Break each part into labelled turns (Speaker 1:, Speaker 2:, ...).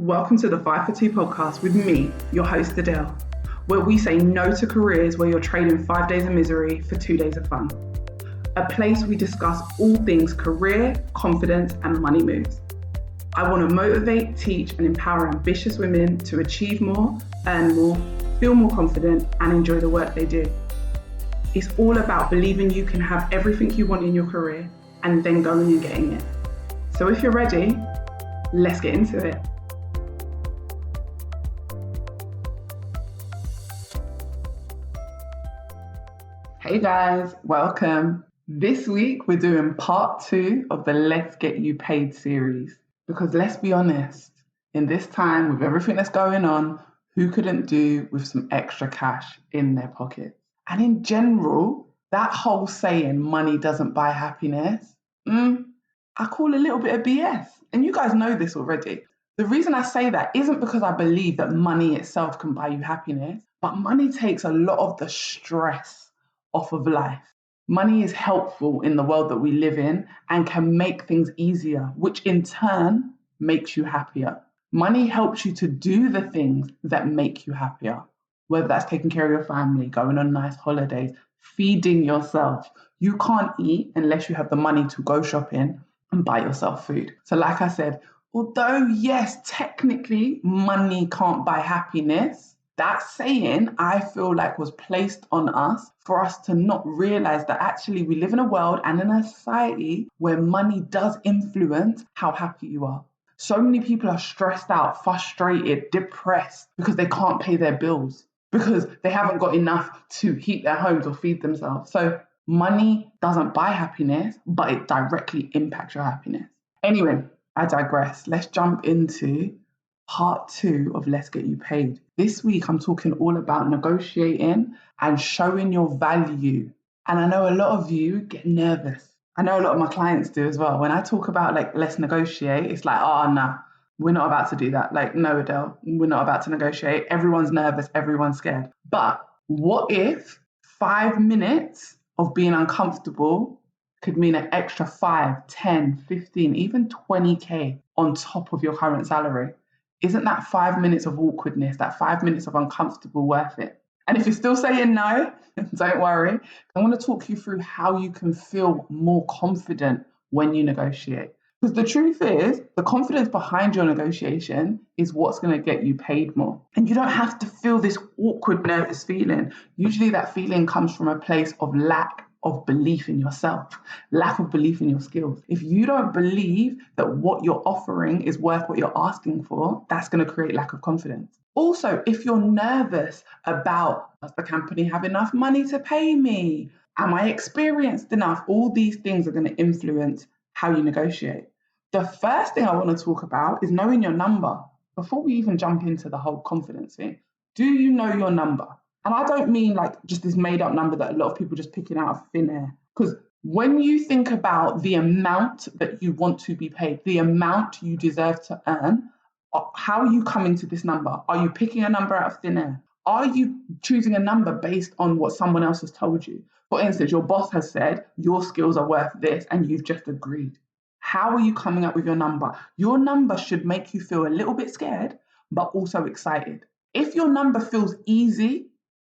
Speaker 1: Welcome to the 5 for 2 podcast with me, your host Adele, where we say no to careers where you're trading 5 days of misery for 2 days of fun. A place we discuss all things career, confidence, and money moves. I want to motivate, teach, and empower ambitious women to achieve more, earn more, feel more confident, and enjoy the work they do. It's all about believing you can have everything you want in your career and then going and getting it. So if you're ready, let's get into it. Hey guys, welcome. This week we're doing part 2 of the Let's Get You Paid series. Because let's be honest, in this time with everything that's going on, who couldn't do with some extra cash in their pockets? And in general, that whole saying, money doesn't buy happiness, I call a little bit of BS. And you guys know this already. The reason I say that isn't because I believe that money itself can buy you happiness, but money takes a lot of the stress off of life. Money is helpful in the world that we live in and can make things easier, which in turn makes you happier. Money helps you to do the things that make you happier, whether that's taking care of your family, going on nice holidays, feeding yourself. You can't eat unless you have the money to go shopping and buy yourself food. So like I said, although yes, technically money can't buy happiness, that saying, I feel like, was placed on us for us to not realize that actually we live in a world and in a society where money does influence how happy you are. So many people are stressed out, frustrated, depressed because they can't pay their bills, because they haven't got enough to heat their homes or feed themselves. So money doesn't buy happiness, but it directly impacts your happiness. Anyway, I digress. Let's jump into part 2 of Let's Get You Paid. This week, I'm talking all about negotiating and showing your value. And I know a lot of you get nervous. I know a lot of my clients do as well. When I talk about let's negotiate, it's like, oh, no, we're not about to do that. No, Adele, we're not about to negotiate. Everyone's nervous, everyone's scared. But what if 5 minutes of being uncomfortable could mean an extra 5, 10, 15, even 20K on top of your current salary? Isn't that 5 minutes of awkwardness, that 5 minutes of uncomfortable worth it? And if you're still saying no, don't worry. I want to talk you through how you can feel more confident when you negotiate. Because the truth is, the confidence behind your negotiation is what's going to get you paid more. And you don't have to feel this awkward, nervous feeling. Usually that feeling comes from a place of lack of belief in yourself, lack of belief in your skills. If you don't believe that what you're offering is worth what you're asking for, that's going to create lack of confidence. Also, if you're nervous about, does the company have enough money to pay me? Am I experienced enough? All these things are going to influence how you negotiate. The first thing I want to talk about is knowing your number. Before we even jump into the whole confidence thing, do you know your number? And I don't mean just this made up number that a lot of people just picking out of thin air. Because when you think about the amount that you want to be paid, the amount you deserve to earn, how are you coming to this number? Are you picking a number out of thin air? Are you choosing a number based on what someone else has told you? For instance, your boss has said your skills are worth this and you've just agreed. How are you coming up with your number? Your number should make you feel a little bit scared, but also excited. If your number feels easy,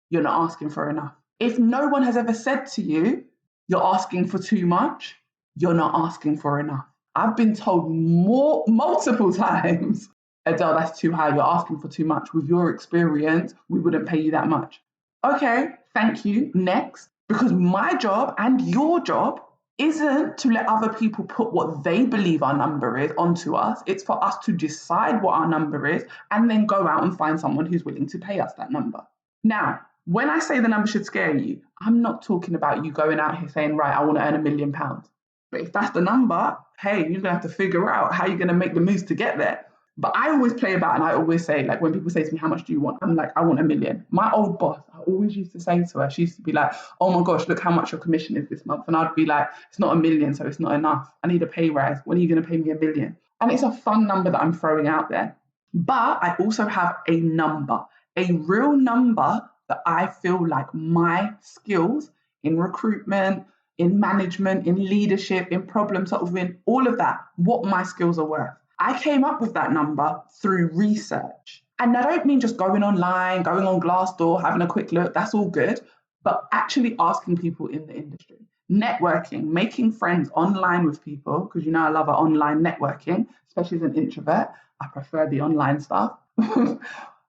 Speaker 1: you're not asking for enough. If no one has ever said to you, you're asking for too much, you're not asking for enough. I've been told multiple times, Adele, that's too high, you're asking for too much. With your experience, we wouldn't pay you that much. Okay, thank you, next. Because my job and your job isn't to let other people put what they believe our number is onto us. It's for us to decide what our number is and then go out and find someone who's willing to pay us that number. Now, when I say the number should scare you, I'm not talking about you going out here saying, right, I want to earn £1 million. But if that's the number, hey, you're going to have to figure out how you're going to make the moves to get there. But I always play about and I always say, when people say to me, how much do you want? I'm like, I want £1 million. My old boss, I always used to say to her, she used to be like, oh my gosh, look how much your commission is this month. And I'd be like, it's not £1 million, so it's not enough. I need a pay rise. When are you going to pay me £1 million? And it's a fun number that I'm throwing out there. But I also have a number, a real number that I feel like my skills in recruitment, in management, in leadership, in problem solving, all of that, what my skills are worth. I came up with that number through research. And I don't mean just going online, going on Glassdoor, having a quick look, that's all good, but actually asking people in the industry. Networking, making friends online with people, because I love online networking, especially as an introvert. I prefer the online stuff.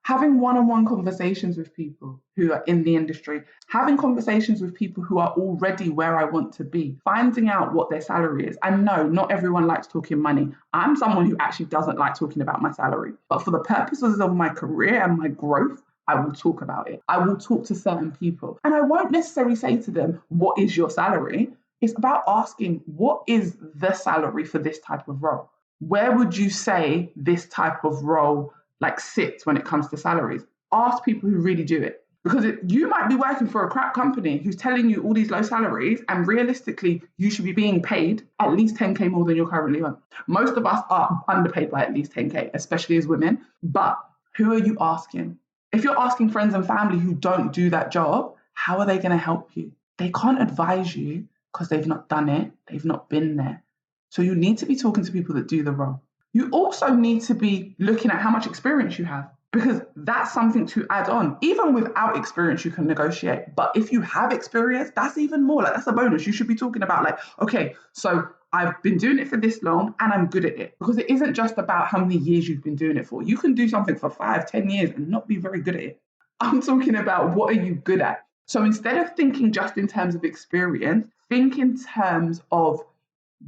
Speaker 1: Having one-on-one conversations with people who are in the industry, having conversations with people who are already where I want to be, finding out what their salary is. And no, not everyone likes talking money. I'm someone who actually doesn't like talking about my salary. But for the purposes of my career and my growth, I will talk about it. I will talk to certain people. And I won't necessarily say to them, what is your salary? It's about asking, what is the salary for this type of role? Where would you say this type of role sits when it comes to salaries? Ask people who really do it. Because you might be working for a crap company who's telling you all these low salaries, and realistically, you should be being paid at least 10K more than you're currently on. Most of us are underpaid by at least 10K, especially as women. But who are you asking? If you're asking friends and family who don't do that job, how are they going to help you? They can't advise you because they've not done it. They've not been there. So you need to be talking to people that do the role. You also need to be looking at how much experience you have, because that's something to add on. Even without experience, you can negotiate. But if you have experience, that's even more. That's a bonus. You should be talking about okay, so I've been doing it for this long and I'm good at it. Because it isn't just about how many years you've been doing it for. You can do something for 5-10 years and not be very good at it. I'm talking about what are you good at? So instead of thinking just in terms of experience, think in terms of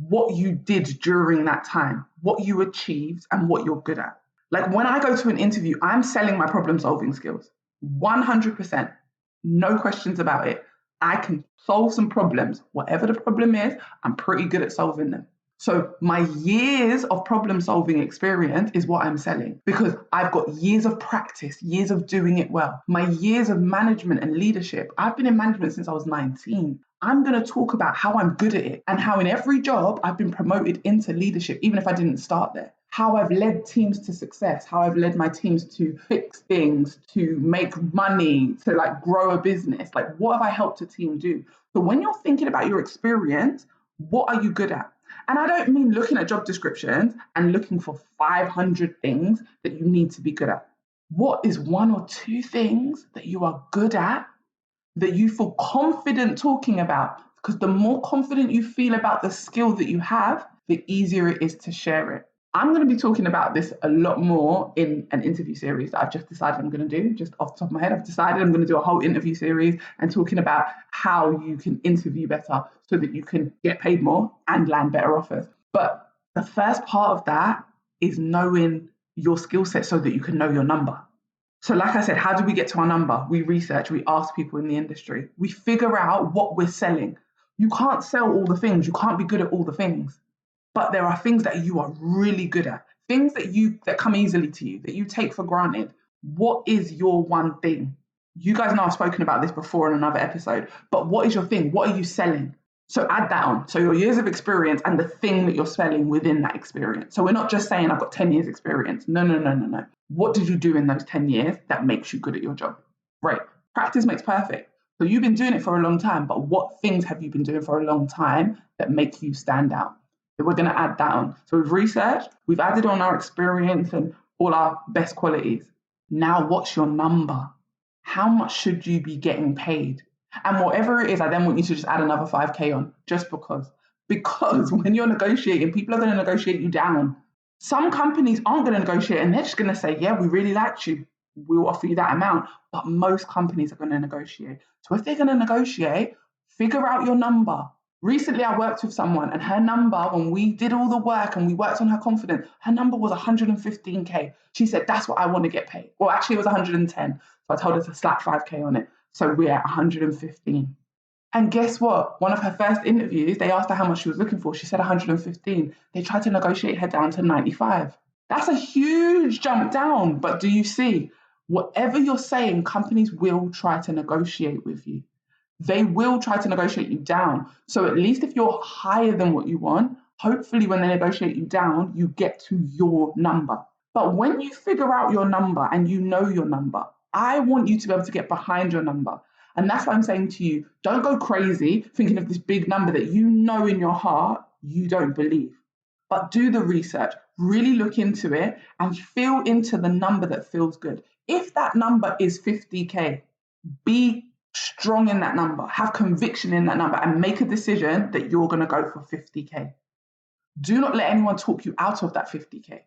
Speaker 1: what you did during that time, what you achieved and what you're good at. When I go to an interview, I'm selling my problem solving skills, 100%, no questions about it. I can solve some problems. Whatever the problem is, I'm pretty good at solving them. So my years of problem solving experience is what I'm selling, because I've got years of practice, years of doing it well. My years of management and leadership, I've been in management since I was 19. I'm going to talk about how I'm good at it and how in every job I've been promoted into leadership, even if I didn't start there. How I've led teams to success, how I've led my teams to fix things, to make money, to grow a business. What have I helped a team do? So when you're thinking about your experience, what are you good at? And I don't mean looking at job descriptions and looking for 500 things that you need to be good at. What is 1 or 2 things that you are good at that you feel confident talking about? Because the more confident you feel about the skill that you have, the easier it is to share it. I'm going to be talking about this a lot more in an interview series that I've just decided I'm going to do. Just off the top of my head, I've decided I'm going to do a whole interview series and talking about how you can interview better so that you can get paid more and land better offers. But the first part of that is knowing your skill set so that you can know your number. So like I said, how do we get to our number? We research, we ask people in the industry, we figure out what we're selling. You can't sell all the things. You can't be good at all the things. But there are things that you are really good at, things that come easily to you, that you take for granted. What is your one thing? You guys know I've spoken about this before in another episode, but what is your thing? What are you selling? So add that on. So your years of experience and the thing that you're selling within that experience. So we're not just saying I've got 10 years experience. No. What did you do in those 10 years that makes you good at your job? Right. Practice makes perfect. So you've been doing it for a long time, but what things have you been doing for a long time that make you stand out? We're going to add that on. So we've researched, we've added on our experience and all our best qualities. Now, what's your number? How much should you be getting paid? And whatever it is, I then want you to just add another 5K on, just because. Because when you're negotiating, people are going to negotiate you down. Some companies aren't going to negotiate and they're just going to say, yeah, we really liked you. We'll offer you that amount. But most companies are going to negotiate. So if they're going to negotiate, figure out your number. Recently, I worked with someone and her number, when we did all the work and we worked on her confidence, her number was 115K. She said, that's what I want to get paid. Well, actually, it was 110. So I told her to slap 5K on it. So we're at 115. And guess what? One of her first interviews, they asked her how much she was looking for. She said 115. They tried to negotiate her down to 95. That's a huge jump down. But do you see? Whatever you're saying, companies will try to negotiate with you. They will try to negotiate you down. So at least if you're higher than what you want, hopefully when they negotiate you down, you get to your number. But when you figure out your number and you know your number, I want you to be able to get behind your number. And that's why I'm saying to you, don't go crazy thinking of this big number that you know in your heart you don't believe. But do the research. really look into it and feel into the number that feels good. If that number is 50K, be strong in that number, have conviction in that number, and make a decision that you're going to go for 50K. Do not let anyone talk you out of that 50K.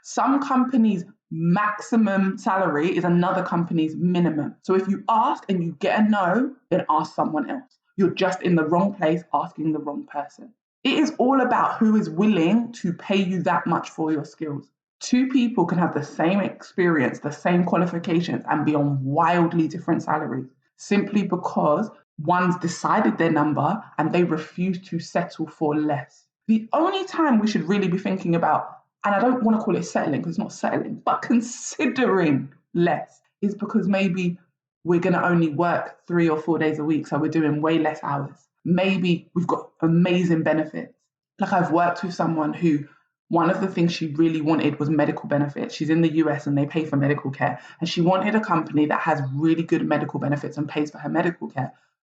Speaker 1: Some companies' maximum salary is another company's minimum. So if you ask and you get a no, then ask someone else. You're just in the wrong place asking the wrong person. It is all about who is willing to pay you that much for your skills. Two people can have the same experience, the same qualifications, and be on wildly different salaries simply because one's decided their number and they refuse to settle for less. The only time we should really be thinking about, and I don't want to call it settling because it's not settling, but considering less is because maybe we're going to only work 3 or 4 days a week, so we're doing way less hours. Maybe we've got amazing benefits. Like I've worked with someone who one of the things she really wanted was medical benefits. She's in the US and they pay for medical care. And she wanted a company that has really good medical benefits and pays for her medical care.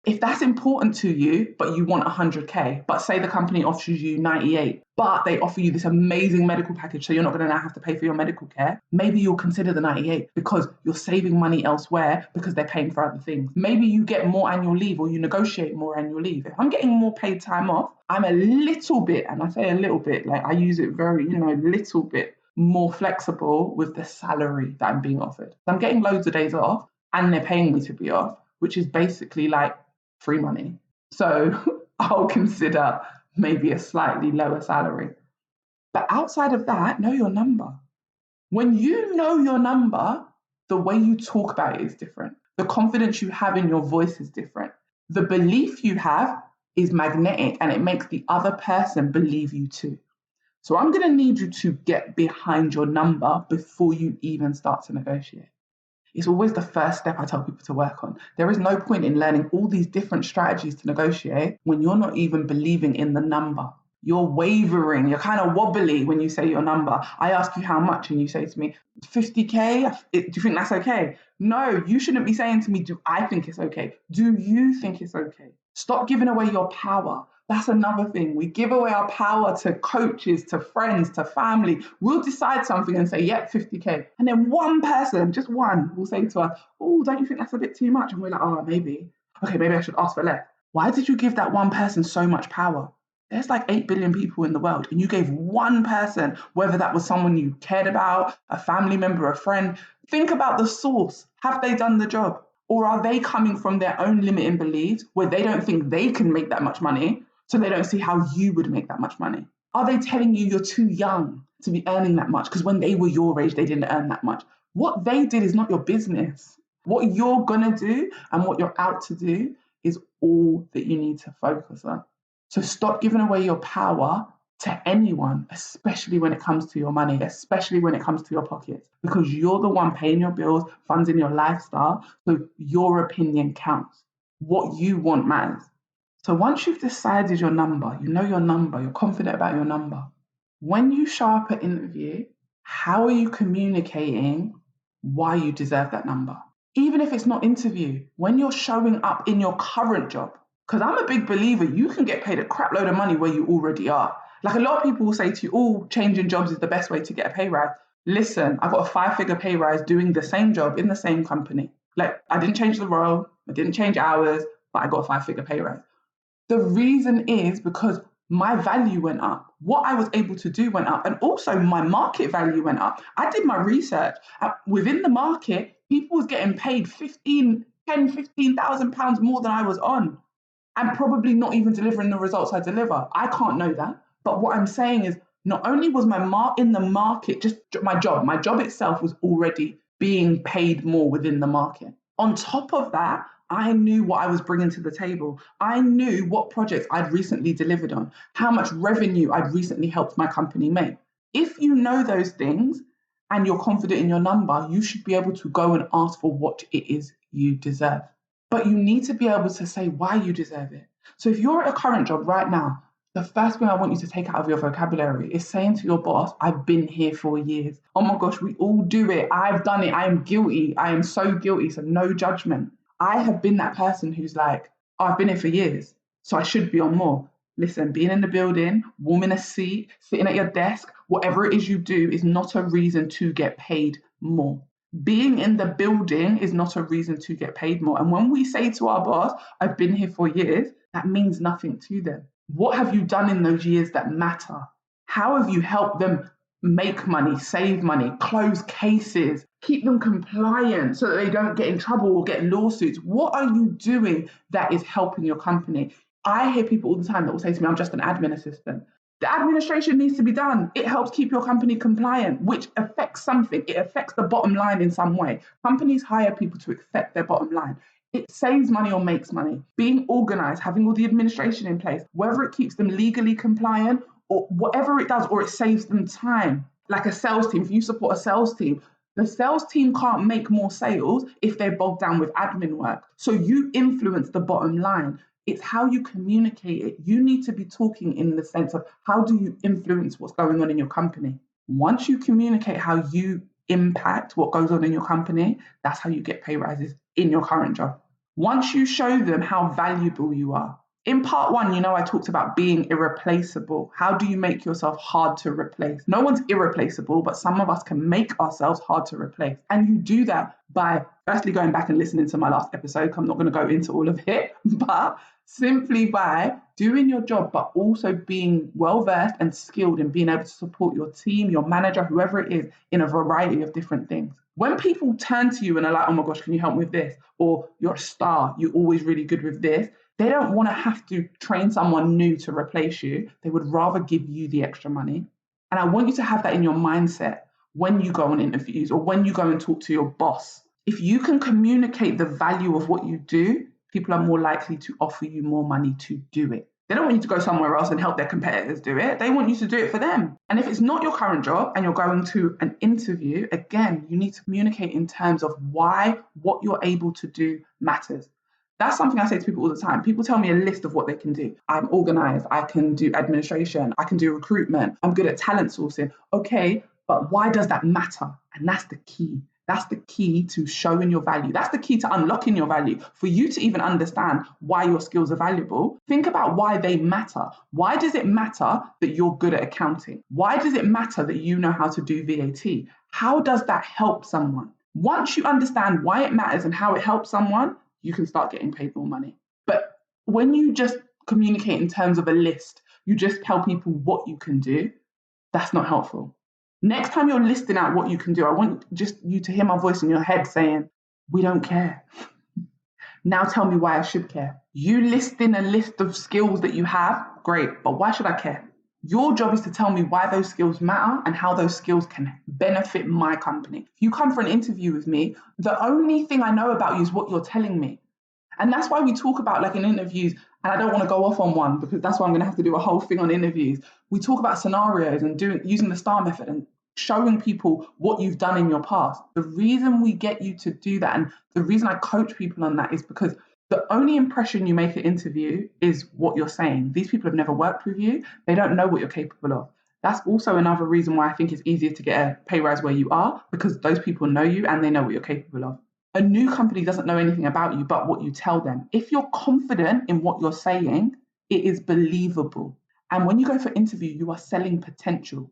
Speaker 1: If that's important to you, but you want 100K, but say the company offers you 98, but they offer you this amazing medical package, so you're not going to now have to pay for your medical care, maybe you'll consider the 98 because you're saving money elsewhere because they're paying for other things. Maybe you get more annual leave or you negotiate more annual leave. If I'm getting more paid time off, I'm a little bit, and I say a little bit, like I use it very, little bit more flexible with the salary that I'm being offered. I'm getting loads of days off and they're paying me to be off, which is basically like free money. So I'll consider maybe a slightly lower salary. But outside of that, know your number. When you know your number, the way you talk about it is different. The confidence you have in your voice is different. The belief you have is magnetic and it makes the other person believe you too. So I'm going to need you to get behind your number before you even start to negotiate. It's always the first step I tell people to work on. There is no point in learning all these different strategies to negotiate when you're not even believing in the number. You're wavering, you're kind of wobbly when you say your number. I ask you how much and you say to me, 50K, do you think that's okay? No, you shouldn't be saying to me, do I think it's okay? Do you think it's okay? Stop giving away your power. That's another thing. We give away our power to coaches, to friends, to family. We'll decide something and say, yep, 50K. And then one person, just one, will say to us, oh, don't you think that's a bit too much? And we're like, oh, maybe. Okay, maybe I should ask for less. Why did you give that one person so much power? There's like 8 billion people in the world, and you gave one person, whether that was someone you cared about, a family member, a friend. Think about the source. Have they done the job? Or are they coming from their own limiting beliefs where they don't think they can make that much money? So they don't see how you would make that much money. Are they telling you you're too young to be earning that much? Because when they were your age, they didn't earn that much. What they did is not your business. What you're going to do and what you're out to do is all that you need to focus on. So stop giving away your power to anyone, especially when it comes to your money, especially when it comes to your pockets, because you're the one paying your bills, funding your lifestyle. So your opinion counts. What you want matters. So once you've decided your number, you know your number, you're confident about your number. When you show up at interview, how are you communicating why you deserve that number? Even if it's not interview, when you're showing up in your current job, because I'm a big believer, you can get paid a crap load of money where you already are. Like a lot of people will say to you, oh, changing jobs is the best way to get a pay rise. Listen, I got a 5-figure pay rise doing the same job in the same company. Like I didn't change the role, I didn't change hours, but I got a 5-figure pay rise. The reason is because my value went up. What I was able to do went up. And also my market value went up. I did my research. Within the market, people was getting paid 15,000 pounds more than I was on. And probably not even delivering the results I deliver. I can't know that. But what I'm saying is not only was my in the market, just my job itself was already being paid more within the market. On top of that, I knew what I was bringing to the table. I knew what projects I'd recently delivered on, how much revenue I'd recently helped my company make. If you know those things and you're confident in your number, you should be able to go and ask for what it is you deserve. But you need to be able to say why you deserve it. So if you're at a current job right now, the first thing I want you to take out of your vocabulary is saying to your boss, I've been here for years. Oh my gosh, we all do it. I've done it. I am guilty. I am so guilty. So no judgment. I have been that person who's like, oh, I've been here for years, so I should be on more. Listen, being in the building, warming a seat, sitting at your desk, whatever it is you do is not a reason to get paid more. Being in the building is not a reason to get paid more. And when we say to our boss, I've been here for years, that means nothing to them. What have you done in those years that matter? How have you helped them make money, save money, close cases, keep them compliant so that they don't get in trouble or get lawsuits? What are you doing that is helping your company? I hear people all the time that will say to me, I'm just an admin assistant. The administration needs to be done. It helps keep your company compliant, which affects something. It affects the bottom line in some way. Companies hire people to affect their bottom line. It saves money or makes money. Being organized, having all the administration in place, whether it keeps them legally compliant or whatever it does, or it saves them time. Like a sales team, if you support a sales team, the sales team can't make more sales if they're bogged down with admin work. So you influence the bottom line. It's how you communicate it. You need to be talking in the sense of how do you influence what's going on in your company. Once you communicate how you impact what goes on in your company, that's how you get pay rises in your current job. Once you show them how valuable you are. In part one, I talked about being irreplaceable. How do you make yourself hard to replace? No one's irreplaceable, but some of us can make ourselves hard to replace. And you do that by firstly going back and listening to my last episode. I'm not going to go into all of it, but simply by doing your job, but also being well-versed and skilled in being able to support your team, your manager, whoever it is, in a variety of different things. When people turn to you and are like, oh my gosh, can you help me with this? Or you're a star, you're always really good with this. They don't want to have to train someone new to replace you. They would rather give you the extra money. And I want you to have that in your mindset when you go on interviews or when you go and talk to your boss. If you can communicate the value of what you do, people are more likely to offer you more money to do it. They don't want you to go somewhere else and help their competitors do it. They want you to do it for them. And if it's not your current job and you're going to an interview, again, you need to communicate in terms of why what you're able to do matters. That's something I say to people all the time. People tell me a list of what they can do. I'm organized. I can do administration. I can do recruitment. I'm good at talent sourcing. Okay, but why does that matter? And that's the key. That's the key to showing your value. That's the key to unlocking your value. For you to even understand why your skills are valuable, think about why they matter. Why does it matter that you're good at accounting? Why does it matter that you know how to do VAT? How does that help someone? Once you understand why it matters and how it helps someone, you can start getting paid more money. But when you just communicate in terms of a list, you just tell people what you can do, that's not helpful. Next time you're listing out what you can do, I want just you to hear my voice in your head saying, we don't care. Now tell me why I should care. You listing a list of skills that you have, great, but why should I care? Your job is to tell me why those skills matter and how those skills can benefit my company. If you come for an interview with me, the only thing I know about you is what you're telling me. And that's why we talk about, like in interviews, and I don't want to go off on one because that's why I'm going to have to do a whole thing on interviews. We talk about scenarios and using the STAR method and showing people what you've done in your past. The reason we get you to do that and the reason I coach people on that is because the only impression you make at interview is what you're saying. These people have never worked with you. They don't know what you're capable of. That's also another reason why I think it's easier to get a pay rise where you are, because those people know you and they know what you're capable of. A new company doesn't know anything about you but what you tell them. If you're confident in what you're saying, it is believable. And when you go for interview, you are selling potential.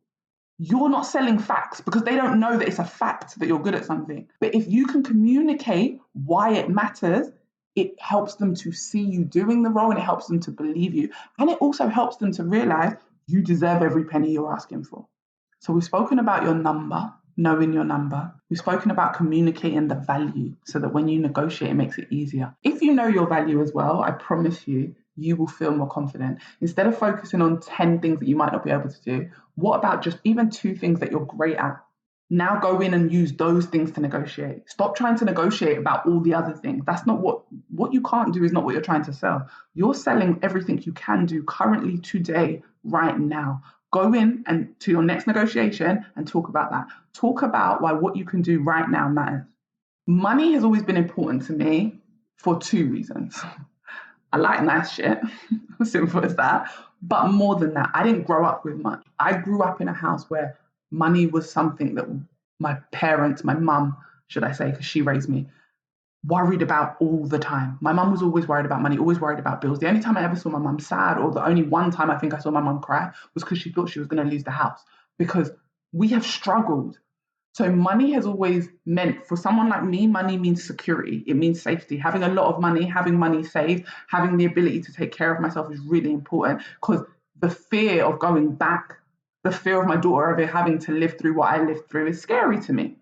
Speaker 1: You're not selling facts because they don't know that it's a fact that you're good at something. But if you can communicate why it matters, it helps them to see you doing the role and it helps them to believe you. And it also helps them to realize you deserve every penny you're asking for. So we've spoken about your number, knowing your number. We've spoken about communicating the value so that when you negotiate, it makes it easier. If you know your value as well, I promise you, you will feel more confident. Instead of focusing on 10 things that you might not be able to do, what about just even 2 things that you're great at? Now go in and use those things to negotiate. Stop trying to negotiate about all the other things. That's not what you can't do is not what you're trying to sell. You're selling everything you can do currently today, right now. Go in and to your next negotiation and talk about that. Talk about why what you can do right now matters. Money has always been important to me for 2 reasons. I like nice shit, simple as that. But more than that, I didn't grow up with much. I grew up in a house where money was something that my parents, my mum, should I say, because she raised me, worried about all the time. My mum was always worried about money, always worried about bills. The only time I ever saw my mum sad, or the only one time I think I saw my mum cry, was because she thought she was going to lose the house, because we have struggled. So money has always meant, for someone like me, money means security. It means safety. Having a lot of money, having money saved, having the ability to take care of myself is really important, because the fear of going back, the fear of my daughter ever having to live through what I lived through is scary to me.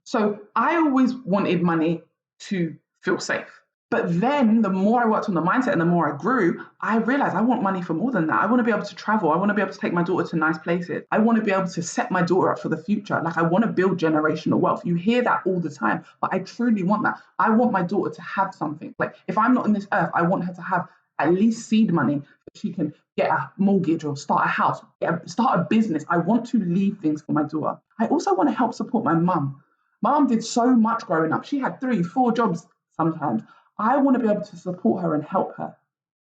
Speaker 1: So I always wanted money to feel safe. But then the more I worked on the mindset and the more I grew, I realized I want money for more than that. I want to be able to travel. I want to be able to take my daughter to nice places. I want to be able to set my daughter up for the future. Like, I want to build generational wealth. You hear that all the time, but I truly want that. I want my daughter to have something. Like, if I'm not on this earth, I want her to have at least seed money that she can get a mortgage or start a house, start a business. I want to leave things for my daughter. I also want to help support my mum. My mum did so much growing up. She had 3, 4 jobs sometimes. I want to be able to support her and help her.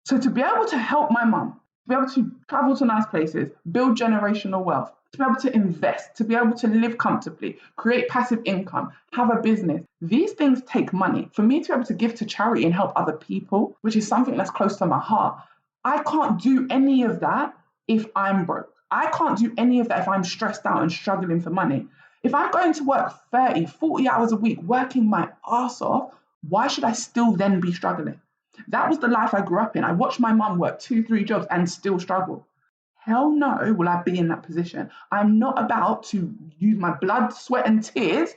Speaker 1: So to be able to help my mum, to be able to travel to nice places, build generational wealth, to be able to invest, to be able to live comfortably, create passive income, have a business, these things take money. For me to be able to give to charity and help other people, which is something that's close to my heart, I can't do any of that if I'm broke. I can't do any of that if I'm stressed out and struggling for money. If I'm going to work 30, 40 hours a week, working my ass off, why should I still then be struggling? That was the life I grew up in. I watched my mum work 2, 3 jobs and still struggle. Hell no, will I be in that position. I'm not about to use my blood, sweat, and tears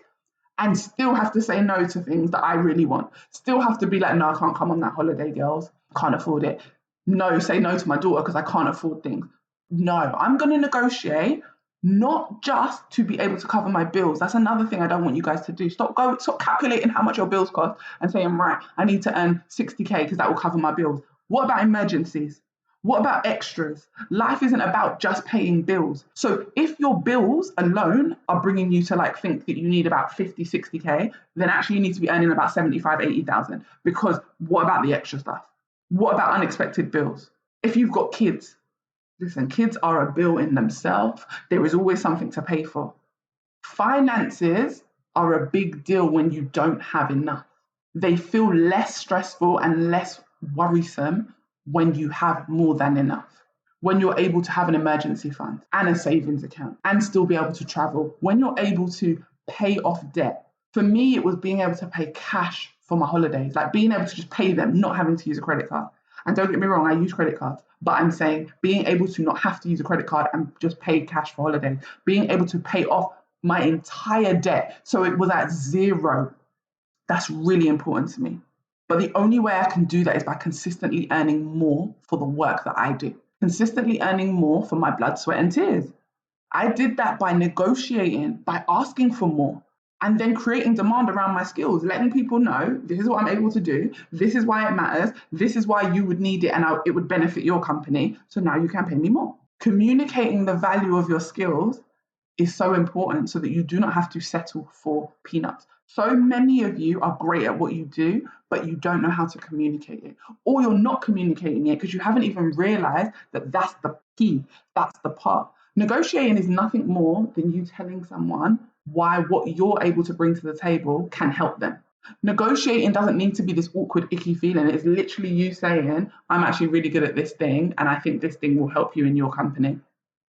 Speaker 1: and still have to say no to things that I really want. Still have to be like, no, I can't come on that holiday, girls. Can't afford it. No, say no to my daughter because I can't afford things. No, I'm going to negotiate, not just to be able to cover my bills. That's another thing I don't want you guys to do. Stop calculating how much your bills cost and saying, right, I need to earn 60K because that will cover my bills. What about emergencies? What about extras? Life isn't about just paying bills. So if your bills alone are bringing you to think that you need about 50, 60K, then actually you need to be earning about 75, 80,000. Because what about the extra stuff? What about unexpected bills? If you've got kids, listen, kids are a bill in themselves. There is always something to pay for. Finances are a big deal when you don't have enough. They feel less stressful and less worrisome when you have more than enough. When you're able to have an emergency fund and a savings account and still be able to travel. When you're able to pay off debt. For me, it was being able to pay cash for my holidays, like being able to just pay them, not having to use a credit card. And don't get me wrong, I use credit cards, but I'm saying being able to not have to use a credit card and just pay cash for holidays, being able to pay off my entire debt so it was at zero. That's really important to me. But the only way I can do that is by consistently earning more for the work that I do, consistently earning more for my blood, sweat, and tears. I did that by negotiating, by asking for more, and then creating demand around my skills, letting people know this is what I'm able to do, this is why it matters, this is why you would need it and it would benefit your company, so now you can pay me more. Communicating the value of your skills is so important so that you do not have to settle for peanuts. So many of you are great at what you do, but you don't know how to communicate it. Or you're not communicating it because you haven't even realized that that's the key, that's the part. Negotiating is nothing more than you telling someone why what you're able to bring to the table can help them. Negotiating doesn't need to be this awkward, icky feeling. It's literally you saying, I'm actually really good at this thing, and I think this thing will help you in your company.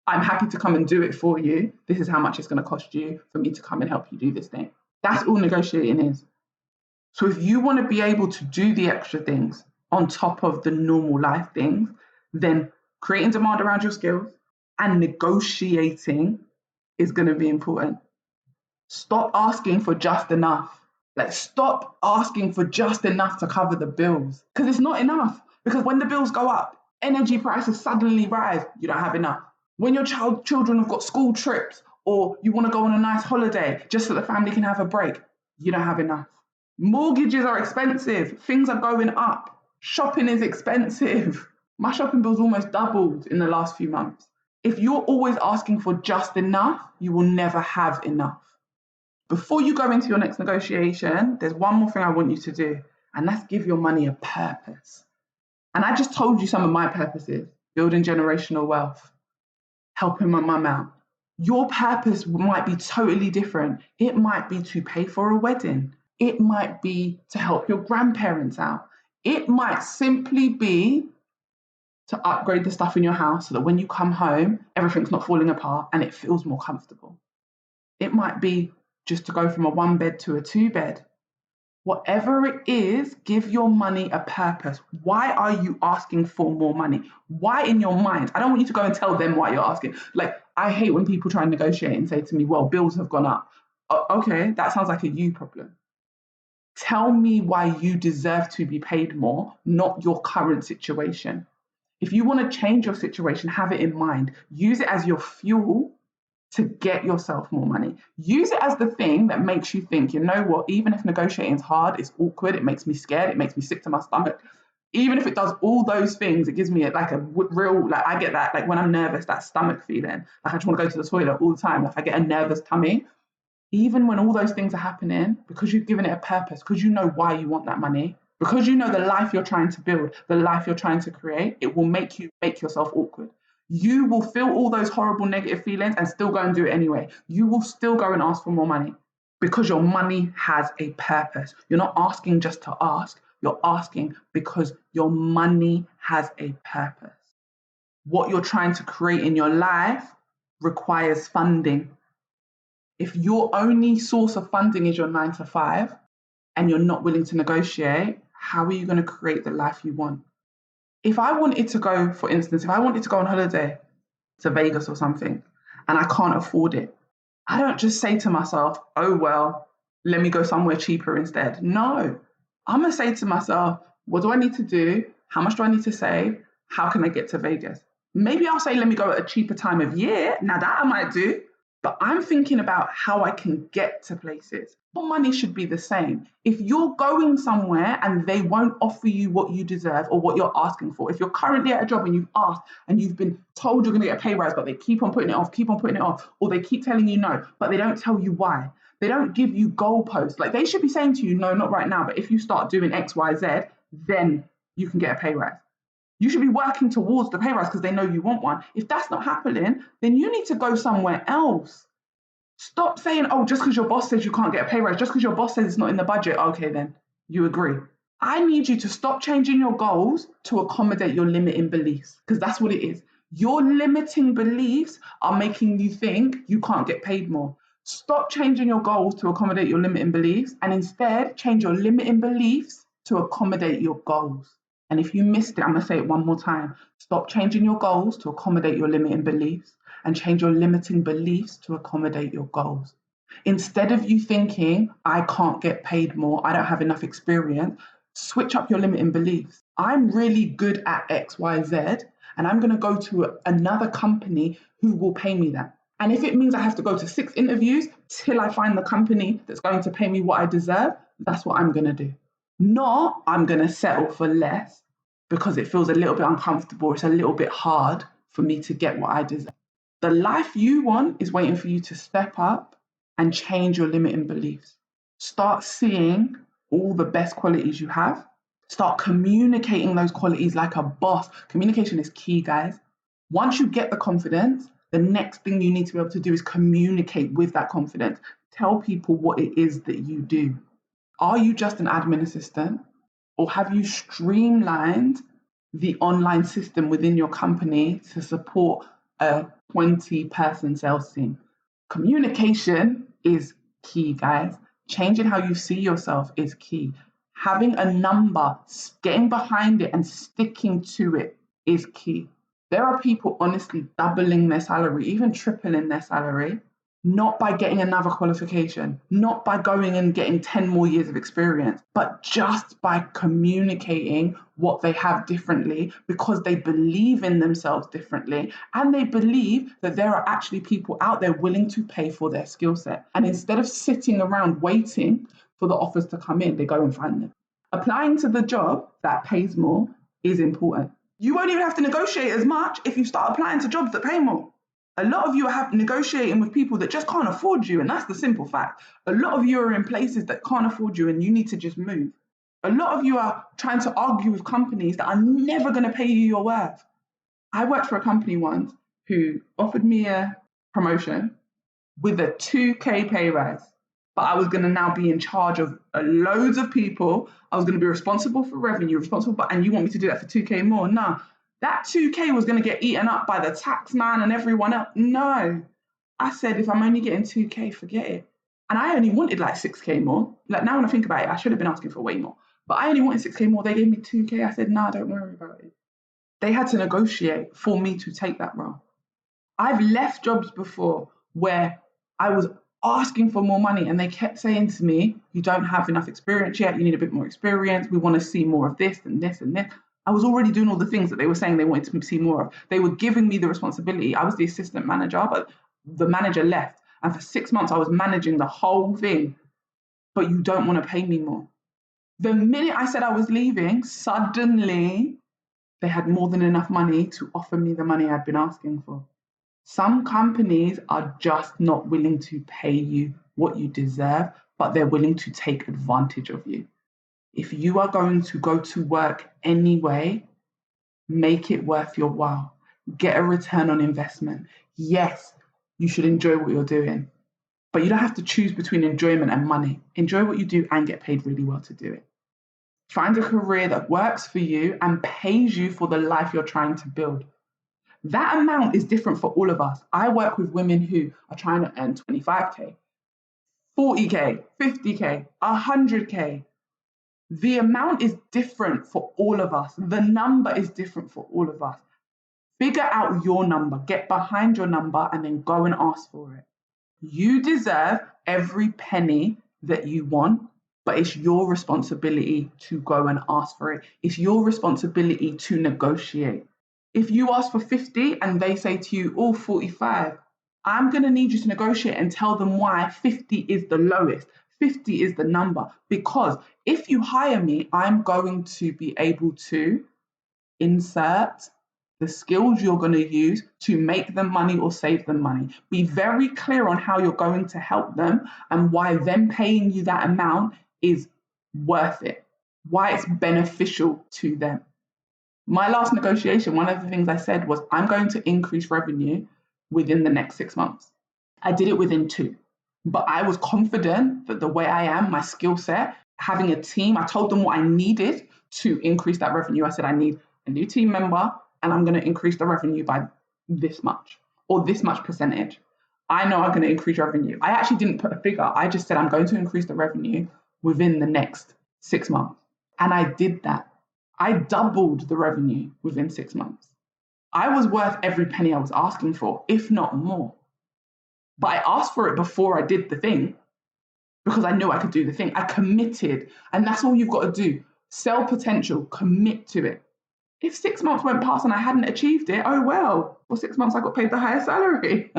Speaker 1: I'm happy to come and do it for you. This is how much it's going to cost you for me to come and help you do this thing. That's all negotiating is. So if you want to be able to do the extra things on top of the normal life things, then creating demand around your skills and negotiating is going to be important. Stop asking for just enough. Stop asking for just enough to cover the bills, because it's not enough. Because when the bills go up, energy prices suddenly rise, you don't have enough. When your children have got school trips or you want to go on a nice holiday just so the family can have a break, you don't have enough. Mortgages are expensive. Things are going up. Shopping is expensive. My shopping bill's almost doubled in the last few months. If you're always asking for just enough, you will never have enough. Before you go into your next negotiation, there's one more thing I want you to do, and that's give your money a purpose. And I just told you some of my purposes: building generational wealth, helping my mum out. Your purpose might be totally different. It might be to pay for a wedding. It might be to help your grandparents out. It might simply be to upgrade the stuff in your house so that when you come home, everything's not falling apart and it feels more comfortable. It might be just to go from a 1 bed to a 2 bed. Whatever it is, give your money a purpose. Why are you asking for more money? Why in your mind? I don't want you to go and tell them why you're asking. Like, I hate when people try and negotiate and say to me, well, bills have gone up. Okay, that sounds like a you problem. Tell me why you deserve to be paid more, not your current situation. If you want to change your situation, have it in mind. Use it as your fuel to get yourself more money. Use it as the thing that makes you think, you know what, even if negotiating is hard, it's awkward, it makes me scared, it makes me sick to my stomach. Even if it does all those things, it gives me like a real, like I get that, like when I'm nervous, that stomach feeling. Like I just want to go to the toilet all the time. Like I get a nervous tummy. Even when all those things are happening, because you've given it a purpose, because you know why you want that money, because you know the life you're trying to build, the life you're trying to create, it will make you make yourself awkward. You will feel all those horrible negative feelings and still go and do it anyway. You will still go and ask for more money because your money has a purpose. You're not asking just to ask, you're asking because your money has a purpose. What you're trying to create in your life requires funding. If your only source of funding is your 9 to 5 and you're not willing to negotiate, how are you going to create the life you want? If I wanted to go, for instance, if I wanted to go on holiday to Vegas or something and I can't afford it, I don't just say to myself, oh, well, let me go somewhere cheaper instead. No, I'm going to say to myself, what do I need to do? How much do I need to save? How can I get to Vegas? Maybe I'll say, let me go at a cheaper time of year. Now that I might do. But I'm thinking about how I can get to places. Your money should be the same. If you're going somewhere and they won't offer you what you deserve or what you're asking for, if you're currently at a job and you've asked and you've been told you're going to get a pay rise, but they keep on putting it off, or they keep telling you no, but they don't tell you why. They don't give you goalposts. Like they should be saying to you, no, not right now, but if you start doing X, Y, Z, then you can get a pay rise. You should be working towards the pay rise because they know you want one. If that's not happening, then you need to go somewhere else. Stop saying, oh, just because your boss says you can't get a pay rise, just because your boss says it's not in the budget, okay, then you agree. I need you to stop changing your goals to accommodate your limiting beliefs because that's what it is. Your limiting beliefs are making you think you can't get paid more. Stop changing your goals to accommodate your limiting beliefs and instead change your limiting beliefs to accommodate your goals. And if you missed it, I'm going to say it one more time. Stop changing your goals to accommodate your limiting beliefs and change your limiting beliefs to accommodate your goals. Instead of you thinking, I can't get paid more, I don't have enough experience, switch up your limiting beliefs. I'm really good at X, Y, Z, and I'm going to go to another company who will pay me that. And if it means I have to go to 6 interviews till I find the company that's going to pay me what I deserve, that's what I'm going to do. Not I'm going to settle for less because it feels a little bit uncomfortable, it's a little bit hard for me to get what I deserve. The life you want is waiting for you to step up and change your limiting beliefs. Start seeing all the best qualities you have. Start communicating those qualities like a boss. Communication is key, guys. Once you get the confidence, the next thing you need to be able to do is communicate with that confidence. Tell people what it is that you do. Are you just an admin assistant? Or have you streamlined the online system within your company to support a 20-person sales team? Communication is key, guys. Changing how you see yourself is key. Having a number, getting behind it and sticking to it is key. There are people honestly doubling their salary, even tripling their salary, not by getting another qualification, not by going and getting 10 more years of experience, but just by communicating what they have differently because they believe in themselves differently and they believe that there are actually people out there willing to pay for their skill set. And instead of sitting around waiting for the offers to come in, they go and find them. Applying to the job that pays more is important. You won't even have to negotiate as much if you start applying to jobs that pay more. A lot of you are negotiating with people that just can't afford you, and that's the simple fact. A lot of you are in places that can't afford you and you need to just move. A lot of you are trying to argue with companies that are never going to pay you your worth. I worked for a company once who offered me a promotion with a 2K pay rise. but I was going to now be in charge of loads of people. I was going to be responsible for revenue, and you want me to do that for 2K more? No, that 2K was going to get eaten up by the tax man and everyone else. No, I said, if I'm only getting 2K, forget it. And I only wanted like 6K more. Like now when I think about it, I should have been asking for way more. But I only wanted 6K more. They gave me 2K. I said, nah, don't worry about it. They had to negotiate for me to take that role. I've left jobs before where I was asking for more money and they kept saying to me, you don't have enough experience yet. You need a bit more experience. We want to see more of this and this and this. I was already doing all the things that they were saying they wanted to see more of. They were giving me the responsibility. I was the assistant manager, but the manager left. And for 6 months, I was managing the whole thing. But you don't want to pay me more. The minute I said I was leaving, suddenly they had more than enough money to offer me the money I'd been asking for. Some companies are just not willing to pay you what you deserve, but they're willing to take advantage of you. If you are going to go to work anyway, make it worth your while. Get a return on investment. Yes, you should enjoy what you're doing, but you don't have to choose between enjoyment and money. Enjoy what you do and get paid really well to do it. Find a career that works for you and pays you for the life you're trying to build. That amount is different for all of us. I work with women who are trying to earn 25K, 40K, 50K, 100K. The amount is different for all of us. The number is different for all of us. Figure out your number, get behind your number, and then go and ask for it. You deserve every penny that you want, but it's your responsibility to go and ask for it. It's your responsibility to negotiate. If you ask for 50 and they say to you, oh, 45, I'm going to need you to negotiate and tell them why 50 is the lowest. 50 is the number. Because if you hire me, I'm going to be able to insert the skills you're going to use to make them money or save them money. Be very clear on how you're going to help them and why them paying you that amount is worth it, why it's beneficial to them. My last negotiation, one of the things I said was, I'm going to increase revenue within the next 6 months. I did it within 2. But I was confident that the way I am, my skill set, having a team, I told them what I needed to increase that revenue. I said, I need a new team member and I'm going to increase the revenue by this much or this much percentage. I know I'm going to increase revenue. I actually didn't put a figure. I just said, I'm going to increase the revenue within the next 6 months. And I did that. I doubled the revenue within 6 months. I was worth every penny I was asking for, if not more. But I asked for it before I did the thing because I knew I could do the thing. I committed, and that's all you've got to do. Sell potential, commit to it. If 6 months went past and I hadn't achieved it, oh well, for 6 months I got paid the higher salary.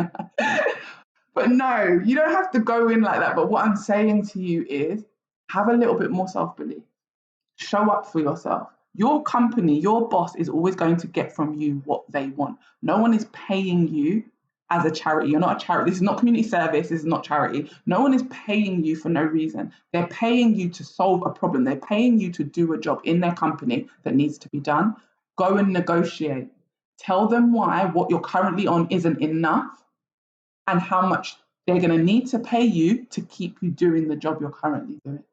Speaker 1: But no, you don't have to go in like that. But what I'm saying to you is have a little bit more self-belief. Show up for yourself. Your company, your boss is always going to get from you what they want. No one is paying you as a charity. You're not a charity. This is not community service. This is not charity. No one is paying you for no reason. They're paying you to solve a problem. They're paying you to do a job in their company that needs to be done. Go and negotiate. Tell them why what you're currently on isn't enough and how much they're going to need to pay you to keep you doing the job you're currently doing.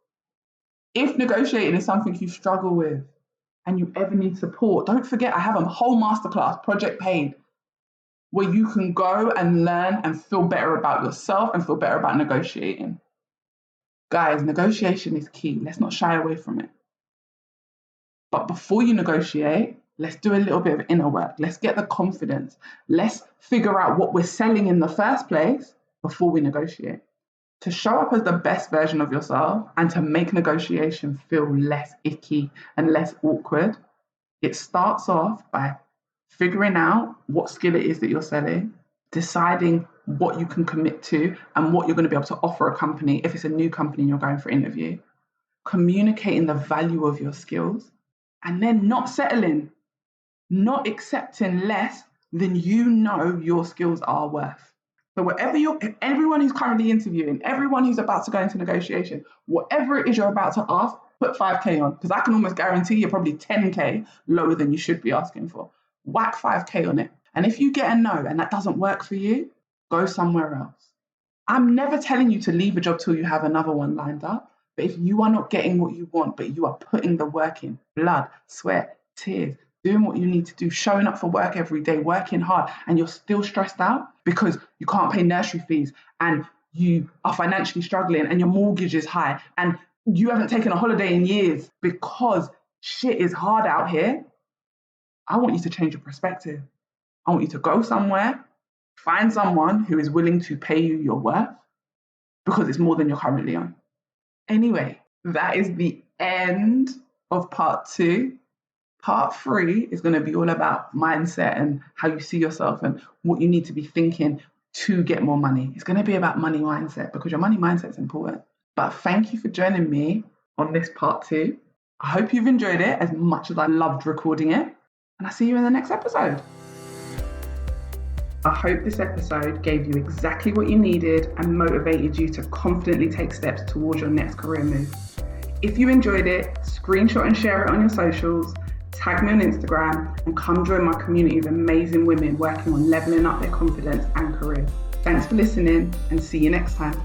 Speaker 1: If negotiating is something you struggle with and you ever need support, don't forget I have a whole masterclass, Project Paid, where you can go and learn and feel better about yourself and feel better about negotiating. Guys, negotiation is key. Let's not shy away from it. But before you negotiate, let's do a little bit of inner work. Let's get the confidence. Let's figure out what we're selling in the first place before we negotiate. To show up as the best version of yourself and to make negotiation feel less icky and less awkward, it starts off by figuring out what skill it is that you're selling, deciding what you can commit to and what you're going to be able to offer a company if it's a new company and you're going for interview, communicating the value of your skills, and then not settling, not accepting less than you know your skills are worth. So everyone who's currently interviewing, everyone who's about to go into negotiation, whatever it is you're about to ask, put 5K on, because I can almost guarantee you're probably 10K lower than you should be asking for. Whack 5K on it. And if you get a no and that doesn't work for you, go somewhere else. I'm never telling you to leave a job till you have another one lined up. But if you are not getting what you want, but you are putting the work in, blood, sweat, tears, doing what you need to do, showing up for work every day, working hard, and you're still stressed out because you can't pay nursery fees and you are financially struggling and your mortgage is high and you haven't taken a holiday in years because shit is hard out here, I want you to change your perspective. I want you to go somewhere, find someone who is willing to pay you your worth because it's more than you're currently on. Anyway, that is the end of part 2. Part 3 is going to be all about mindset and how you see yourself and what you need to be thinking to get more money. It's going to be about money mindset because your money mindset is important. But thank you for joining me on this part 2. I hope you've enjoyed it as much as I loved recording it. And I'll see you in the next episode. I hope this episode gave you exactly what you needed and motivated you to confidently take steps towards your next career move. If you enjoyed it, screenshot and share it on your socials, tag me on Instagram, and come join my community of amazing women working on leveling up their confidence and career. Thanks for listening and see you next time.